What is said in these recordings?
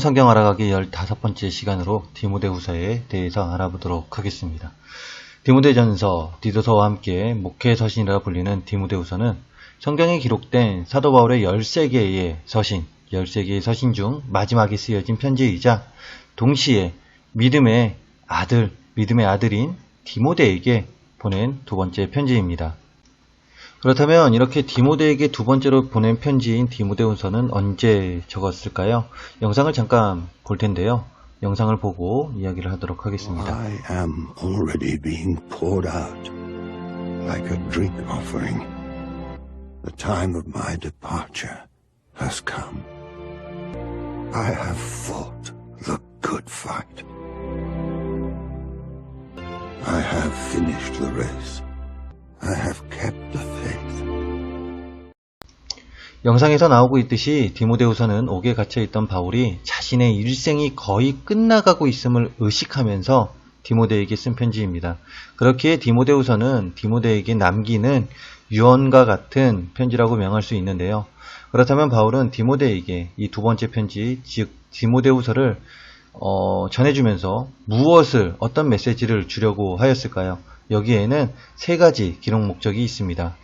성경 알아가기 15번째 시간으로 디모데후서에 대해서 알아보도록 하겠습니다. 디모데전서, 디도서와 함께 목회서신이라 불리는 디모데후서는 성경에 기록된 사도 바울의 13개의 서신, 13개의 서신 중 마지막에 쓰여진 편지이자 동시에 믿음의 아들인 디모데에게 보낸 두 번째 편지입니다. 그렇다면 이렇게 디모데에게 두 번째로 보낸 편지인 디모데후서는 언제 적었을까요? 영상을 잠깐 볼 텐데요. 영상을 보고 이야기를 하도록 하겠습니다. I am already being poured out like a drink offering. The time of my departure has come. I have fought the good fight. I have finished the race. I have kept the faith. 영상에서 나오고 있듯이 디모데후서는 옥에 갇혀있던 바울이 자신의 일생이 거의 끝나가고 있음을 의식하면서 디모데에게 쓴 편지입니다. 그렇기에 디모데후서는 디모데에게 남기는 유언과 같은 편지라고 명할 수 있는데요. 그렇다면 바울은 디모데에게 이 두 번째 편지, 즉 디모데후서를 전해주면서 어떤 메시지를 주려고 하였을까요? 여기에는 세 가지 기록 목적이 있습니다.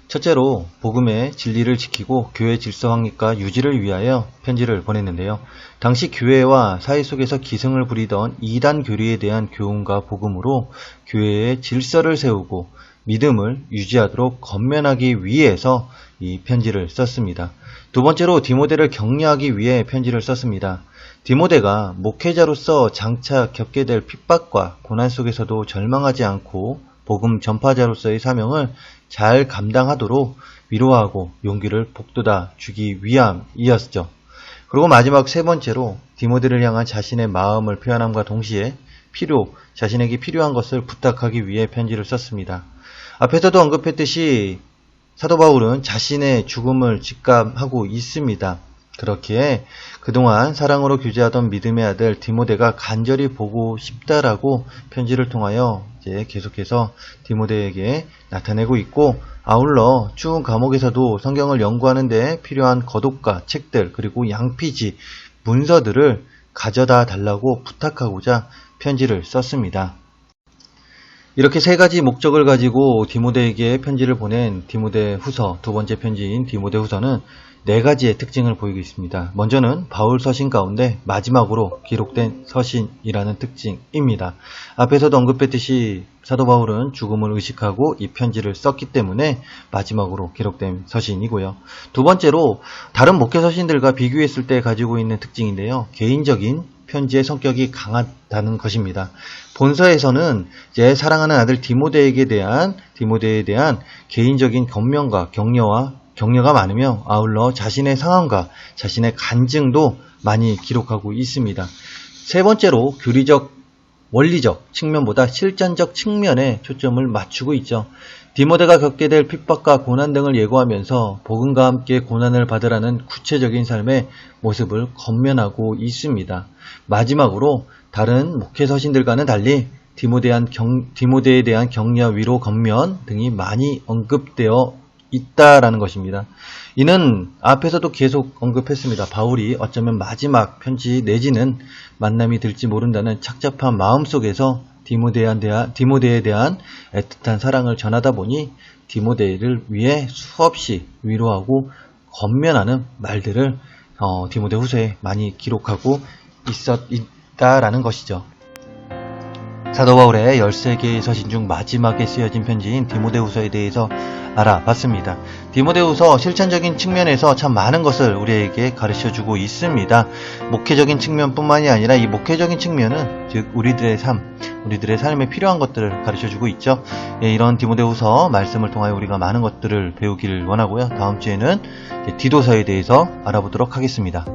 첫째로 복음의 진리를 지키고 교회 질서 확립과 유지를 위하여 편지를 보냈는데요. 당시 교회와 사회 속에서 기승을 부리던 이단 교리에 대한 교훈과 복음으로 교회의 질서를 세우고 믿음을 유지하도록 건면하기 위해서 이 편지를 썼습니다. 두 번째로 디모데를 격려하기 위해 편지를 썼습니다. 디모데가 목회자로서 장차 겪게 될 핍박과 고난 속에서도 절망하지 않고 복음 전파자로서의 사명을 잘 감당하도록 위로하고 용기를 북돋아 주기 위함이었죠. 그리고 마지막 세 번째로 디모데를 향한 자신의 마음을 표현함과 동시에 자신에게 필요한 것을 부탁하기 위해 편지를 썼습니다. 앞에서도 언급했듯이 사도 바울은 자신의 죽음을 직감하고 있습니다. 그렇기에 그동안 사랑으로 교제하던 믿음의 아들 디모데가 간절히 보고 싶다라고 편지를 통하여 이제 계속해서 디모데에게 나타내고 있고, 아울러 추운 감옥에서도 성경을 연구하는 데 필요한 거독과 책들 그리고 양피지, 문서들을 가져다 달라고 부탁하고자 편지를 썼습니다. 이렇게 세 가지 목적을 가지고 디모데에게 편지를 보낸 디모데후서, 두 번째 편지인 디모데후서는 네 가지의 특징을 보이고 있습니다. 먼저는 바울 서신 가운데 마지막으로 기록된 서신이라는 특징입니다. 앞에서도 언급했듯이 사도 바울은 죽음을 의식하고 이 편지를 썼기 때문에 마지막으로 기록된 서신이고요. 두 번째로 다른 목회 서신들과 비교했을 때 가지고 있는 특징인데요. 개인적인 편지의 성격이 강하다는 것입니다. 본서에서는 이제 사랑하는 아들 디모데에 대한 개인적인 권면과 격려가 많으며 아울러 자신의 상황과 자신의 간증도 많이 기록하고 있습니다. 세 번째로 교리적, 원리적 측면보다 실전적 측면에 초점을 맞추고 있죠. 디모데가 겪게 될 핍박과 고난 등을 예고하면서 복음과 함께 고난을 받으라는 구체적인 삶의 모습을 권면하고 있습니다. 마지막으로 다른 목회 서신들과는 달리 디모데에 대한 격려, 위로, 권면 등이 많이 언급되어 있다라는 것입니다. 이는 앞에서도 계속 언급했습니다. 바울이 어쩌면 마지막 편지 내지는 만남이 될지 모른다는 착잡한 마음 속에서 디모데에 대한 애틋한 사랑을 전하다 보니 디모데를 위해 수없이 위로하고 권면하는 말들을 디모데후서에 많이 기록하고 있다라는 것이죠. 사도 바울의 13개의 서신 중 마지막에 쓰여진 편지인 디모데후서에 대해서 알아봤습니다. 디모데후서 실천적인 측면에서 참 많은 것을 우리에게 가르쳐주고 있습니다. 목회적인 측면뿐만이 아니라 이 목회적인 측면은 즉 우리들의 삶에 필요한 것들을 가르쳐주고 있죠. 이런 디모데후서 말씀을 통하여 우리가 많은 것들을 배우기를 원하고요. 다음 주에는 디도서에 대해서 알아보도록 하겠습니다.